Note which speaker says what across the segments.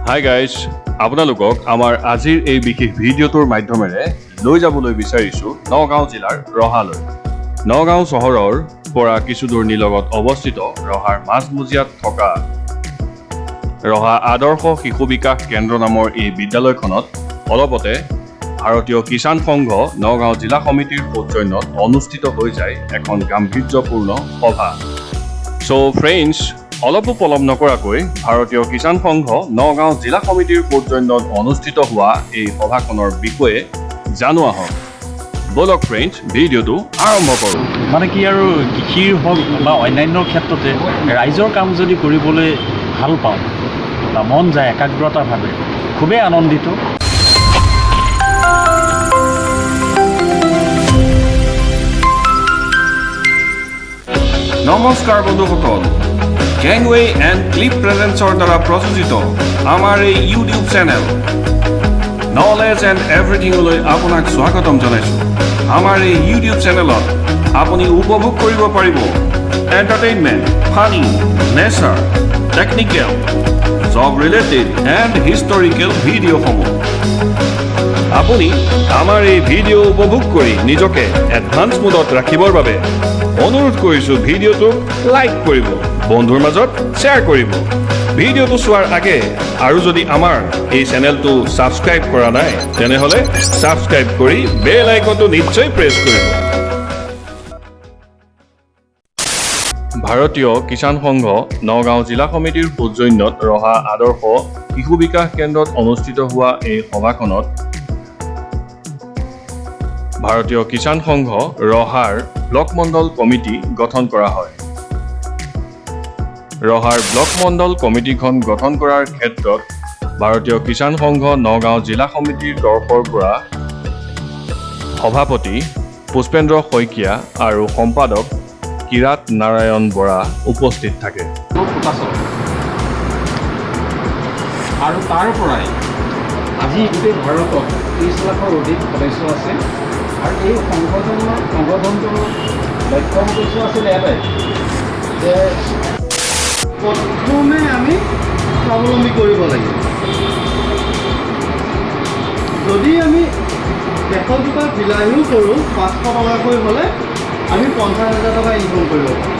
Speaker 1: Hi guys, আপোনালোকক আমাৰ আজিৰ এই বিশেষ ভিডিঅ'টোৰ মাধ্যমেৰে লৈ যাবলৈ বিচাৰিছোঁ নগাঁও জিলাৰ ৰহালৈ। নগাঁও চহৰৰ পৰা কিছু দূৰ নিলগত অৱস্থিত ৰহাৰ মাজমজিয়াত থকা ৰহা আদৰ্শ শিশু বিকাশ কেন্দ্ৰ নামৰ এই বিদ্যালয়খনত অলপতে ভাৰতীয় কিষাণ সংঘ নগাঁও জিলা সমিতিৰ সৌজন্যত অনুষ্ঠিত হৈ যায় এখন গাম্ভীৰ্যপূৰ্ণ সভা। চ' ফ্ৰেণ্ডছ, অলপো পলম নকৰাকৈ ভাৰতীয় কিষাণ সংঘ নগাঁও জিলা সমিতিৰ সৌজন্যত অনুষ্ঠিত হোৱা এই সভাখনৰ বিষয়ে জানো আহক। বলক ফ্ৰেণ্ডছ, ভিডিঅ'টো আৰম্ভ কৰোঁ।
Speaker 2: মানে কি আৰু কৃষিৰ হওক বা অন্যান্য ক্ষেত্ৰতে ৰাইজৰ কাম যদি কৰিবলৈ ভাল পাওঁ বা মন যায় একাগ্ৰতাভাৱে, খুবেই আনন্দিত।
Speaker 1: নমস্কাৰ বন্ধুসকল, গেংৱে এণ্ড ক্লিপ প্ৰেজেন্সৰ দ্বাৰা প্ৰযোজিত আমাৰ এই ইউটিউব চেনেল নলেজ এণ্ড এভৰিথিঙলৈ আপোনাক স্বাগতম জনাইছোঁ। আমাৰ এই ইউটিউব চেনেলত আপুনি উপভোগ কৰিব পাৰিব entertainment, funny, nature, technical, job related and historical ভিডিঅ'সমূহ। আপুনি আমাৰ এই ভিডিঅ' উপভোগ কৰি নিজকে এডভান্স মোডত ৰাখিবৰ বাবে অনুৰোধ কৰিছোঁ ভিডিঅ'টোক লাইক কৰিব, বন্ধুৰ মাজত শ্বেয়াৰ কৰিব। ভিডিঅ'টো চোৱাৰ আগে আৰু যদি আমাৰ এই চেনেলটো ছাবস্ক্ৰাইব কৰা নাই তেনেহ'লে ছাবস্ক্ৰাইব কৰি বেল আইকনটো নিশ্চয় প্ৰেছ কৰিব। ভাৰতীয় কিষাণ সংঘ নগাঁও জিলা সমিতিৰ সৌজন্যত ৰহা আদৰ্শ শিশু বিকাশ কেন্দ্ৰত অনুষ্ঠিত হোৱা এই সভাখনত ভাৰতীয় কিষাণ সংঘ ৰহাৰ ব্লক মণ্ডল কমিটি গঠন কৰা হয়। ৰহাৰ ব্লক মণ্ডল কমিটিখন গঠন কৰাৰ ক্ষেত্ৰত ভাৰতীয় কিষাণ সংঘ নগাঁও জিলা সমিতিৰ তৰফৰ পৰা সভাপতি পুষ্পেন্দ্ৰ শইকীয়া আৰু সম্পাদক কিৰাত নাৰায়ণ বৰা উপস্থিত থাকে।
Speaker 3: আৰু তাৰ পৰাই আজি গোটেই ভাৰতত 30 লাখৰ অধিক সদস্য আছে। আৰু এই সংগঠনটোৰ লক্ষ্য উদ্দেশ্য আছিলে এটাই যে প্ৰথমে আমি স্বাৱলম্বী কৰিব লাগিব। যদি আমি 100 টকা বিলাহীও কৰোঁ 500 টকাকৈ হ'লে আমি 50,000 টকা ইনকম কৰিব পাৰোঁ।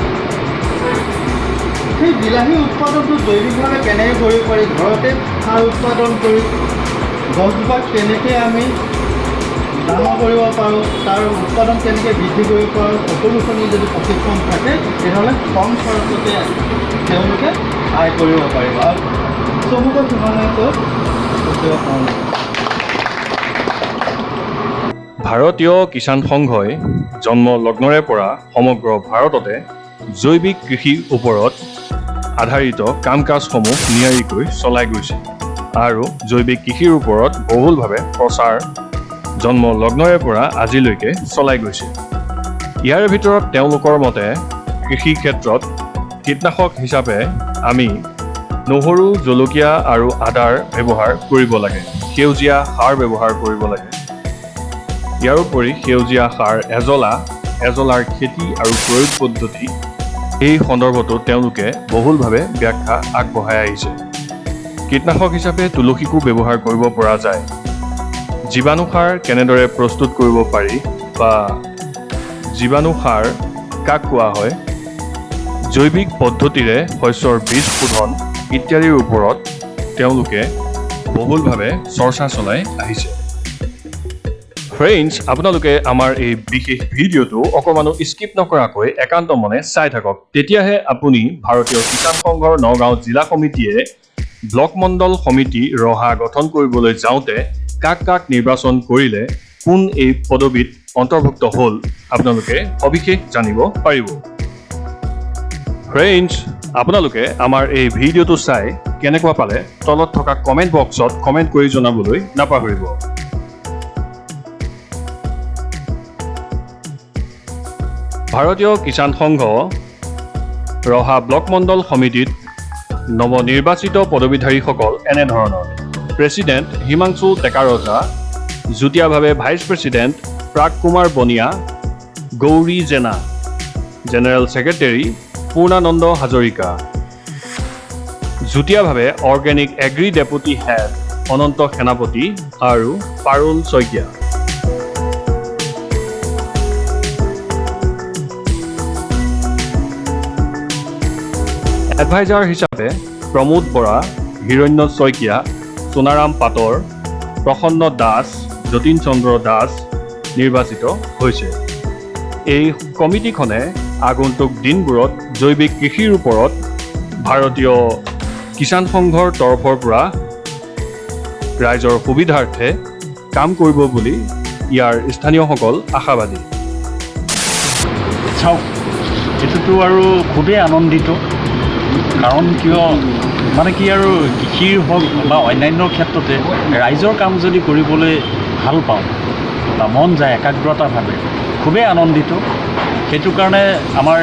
Speaker 3: সেই বিলাহী উৎপাদনটো জৈৱিকভাৱে কেনেকৈ কৰিব পাৰি, ঘৰতে সাৰ উৎপাদন কৰি গছজোপাক কেনেকৈ আমি ডাঙৰ কৰিব পাৰোঁ, তাৰ উৎপাদন কেনেকৈ বৃদ্ধি কৰিব পাৰোঁ, সকলোখিনি যদি প্ৰশিক্ষণ থাকে তেতিয়াহ'লে কম খৰচতে তেওঁলোকে আয় কৰিব পাৰিব আৰু চমুকৈ সিমানকৈ
Speaker 1: ভাৰতীয় কিষাণ সংঘই জন্ম লগ্নৰে পৰা সমগ্ৰ ভাৰততে জৈৱিক কৃষিৰ ওপৰত আধাৰিত কাম কাজসমূহ নিয়াৰিকৈ চলাই গৈছে আৰু জৈৱিক কৃষিৰ ওপৰত বহুলভাৱে প্ৰচাৰ জন্ম লগ্নৰে পৰা আজিলৈকে চলাই গৈছে। ইয়াৰ ভিতৰত তেওঁলোকৰ মতে কৃষি ক্ষেত্ৰত কীটনাশক হিচাপে আমি নহৰু, জলকীয়া আৰু আদাৰ ব্যৱহাৰ কৰিব লাগে, সেউজীয়া সাৰ ব্যৱহাৰ কৰিব লাগে। ইয়াৰোপৰি সেউজীয়া সাৰ এজলাৰ খেতি আৰু প্ৰয়োগ পদ্ধতি এই সন্দৰ্ভতো তেওঁলোকে বহুলভাৱে ব্যাখ্যা আগবঢ়াই আহিছে। কীটনাশক হিচাপে তুলসীকো ব্যৱহাৰ কৰিব পৰা যায়। জীৱাণু সাৰ কেনেদৰে প্ৰস্তুত কৰিব পাৰি বা জীৱাণু সাৰ কাক কোৱা হয়, জৈৱিক পদ্ধতিৰে শস্যৰ বীজ শোধন ইত্যাদিৰ ওপৰত তেওঁলোকে বহুলভাৱে চৰ্চা চলাই আহিছে। ফ্ৰেণ্ডছ, আপোনালোকে আমাৰ এই বিশেষ ভিডিঅ'টো অকণমানো স্কিপ নকৰাকৈ একান্ত মনে চাই থাকক, তেতিয়াহে আপুনি ভাৰতীয় কিষাণ সংঘৰ নগাঁও জিলা সমিতিয়ে ব্লক মণ্ডল সমিতি ৰহা গঠন কৰিবলৈ যাওঁতে কাক কাক নিৰ্বাচন কৰিলে, কোন এই পদবীত অন্তৰ্ভুক্ত হ'ল, আপোনালোকে সবিশেষ জানিব পাৰিব। ফ্ৰেণ্ডছ, আপোনালোকে আমাৰ এই ভিডিঅ'টো চাই কেনেকুৱা পালে তলত থকা কমেণ্ট বক্সত কমেণ্ট কৰি জনাবলৈ নাপাহৰিব। ভাৰতীয় কিষাণ সংঘ ৰহা ব্লক মণ্ডল সমিতিত নৱনিৰ্বাচিত পদবীধাৰীসকল এনেধৰণৰ: প্ৰেছিডেণ্ট হিমাংশু টেকাৰজা, যুটীয়াভাৱে ভাইচ প্ৰেছিডেণ্ট প্ৰাগ কুমাৰ বনিয়া, গৌৰী জেনা, জেনেৰেল ছেক্ৰেটেৰী পূৰ্ণানন্দ হাজৰিকা, যুটীয়াভাৱে অৰ্গেনিক এগ্ৰি ডেপুটি হেড অনন্ত সেনাপতি আৰু পাৰুল শইকীয়া। এডভাইজাৰ হিচাপে প্ৰমোদ বৰা, হিৰণ্য শইকীয়া, সোণাৰাম পাটৰ, প্ৰসন্ন দাস, যতীন চন্দ্ৰ দাস নিৰ্বাচিত হৈছে। এই কমিটিখনে আগন্তুক দিনবোৰত জৈৱিক কৃষিৰ ওপৰত ভাৰতীয় কিষাণ সংঘৰ তৰফৰ পৰা ৰাইজৰ সুবিধাৰ্থে কাম কৰিব বুলি ইয়াৰ স্থানীয়সকল আশাবাদী।
Speaker 2: চাওক, এইটোতো আৰু খুবেই আনন্দিত। কাৰণ কিয় মানে কি আৰু কৃষিৰ হওক বা অন্যান্য ক্ষেত্ৰতে ৰাইজৰ কাম যদি কৰিবলৈ ভাল পাওঁ বা মন যায় একাগ্ৰতাভাৱে, খুবেই আনন্দিত। সেইটো কাৰণে আমাৰ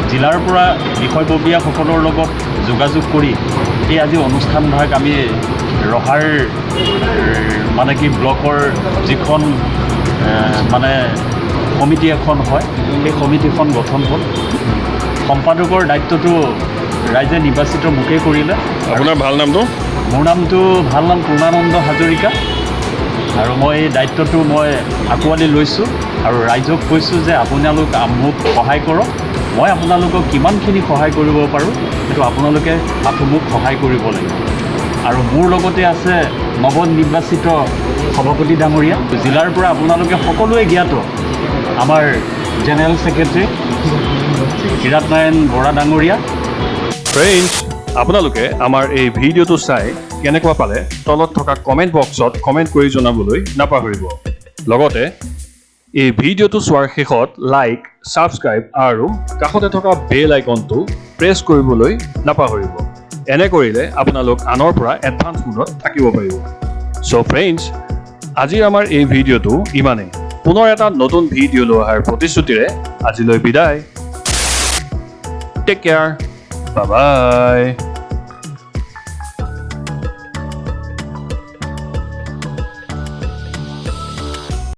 Speaker 2: জিলাৰ পৰা বিষয়ববীয়াসকলৰ লগত যোগাযোগ কৰি এই আজি অনুষ্ঠানভাগ আমি ৰহাৰ মানে কি ব্লকৰ যিখন মানে সমিতি এখন হয়, সেই সমিতিখন গঠন হ'ল। সম্পাদকৰ দায়িত্বটো ৰাইজে নিৰ্বাচিত মোকেই কৰিলে।
Speaker 1: আপোনাৰ ভাল নামটো?
Speaker 2: মোৰ নামটো ভাল নাম পূৰ্ণানন্দ হাজৰিকা, আৰু মই এই দায়িত্বটো মই আঁকোৱালি লৈছোঁ আৰু ৰাইজক কৈছোঁ যে আপোনালোক মোক সহায় কৰক। মই আপোনালোকক কিমানখিনি সহায় কৰিব পাৰোঁ সেইটো আপোনালোকে মোক সহায় কৰিব লাগিব। আৰু মোৰ লগতে আছে নৱনিৰ্বাচিত সভাপতি ডাঙৰীয়া, জিলাৰ পৰা আপোনালোকে সকলোৱে জ্ঞাত আমাৰ জেনেৰেল ছেক্ৰেটাৰী হিৰাত নাৰায়ণ বৰা ডাঙৰীয়া।
Speaker 1: ফ্ৰেণ্ডছ, আপোনালোকে আমাৰ এই ভিডিঅ'টো চাই কেনেকুৱা পালে তলত থকা কমেণ্ট বক্সত কমেণ্ট কৰি জনাবলৈ নাপাহৰিব। লগতে এই ভিডিঅ'টো চোৱাৰ শেষত লাইক, ছাবস্ক্ৰাইব আৰু কাষতে থকা বেল আইকনটো প্ৰেছ কৰিবলৈ নাপাহৰিব। এনে কৰিলে আপোনালোক আনৰ পৰা এডভান্স মোডত থাকিব পাৰিব। চ' ফ্ৰেণ্ডছ, আজিৰ আমাৰ এই ভিডিঅ'টো ইমানেই। পুনৰ এটা নতুন ভিডিঅ' লৈ অহাৰ প্ৰতিশ্ৰুতিৰে আজিলৈ বিদায়। টেক কেয়াৰ, বাই বাই।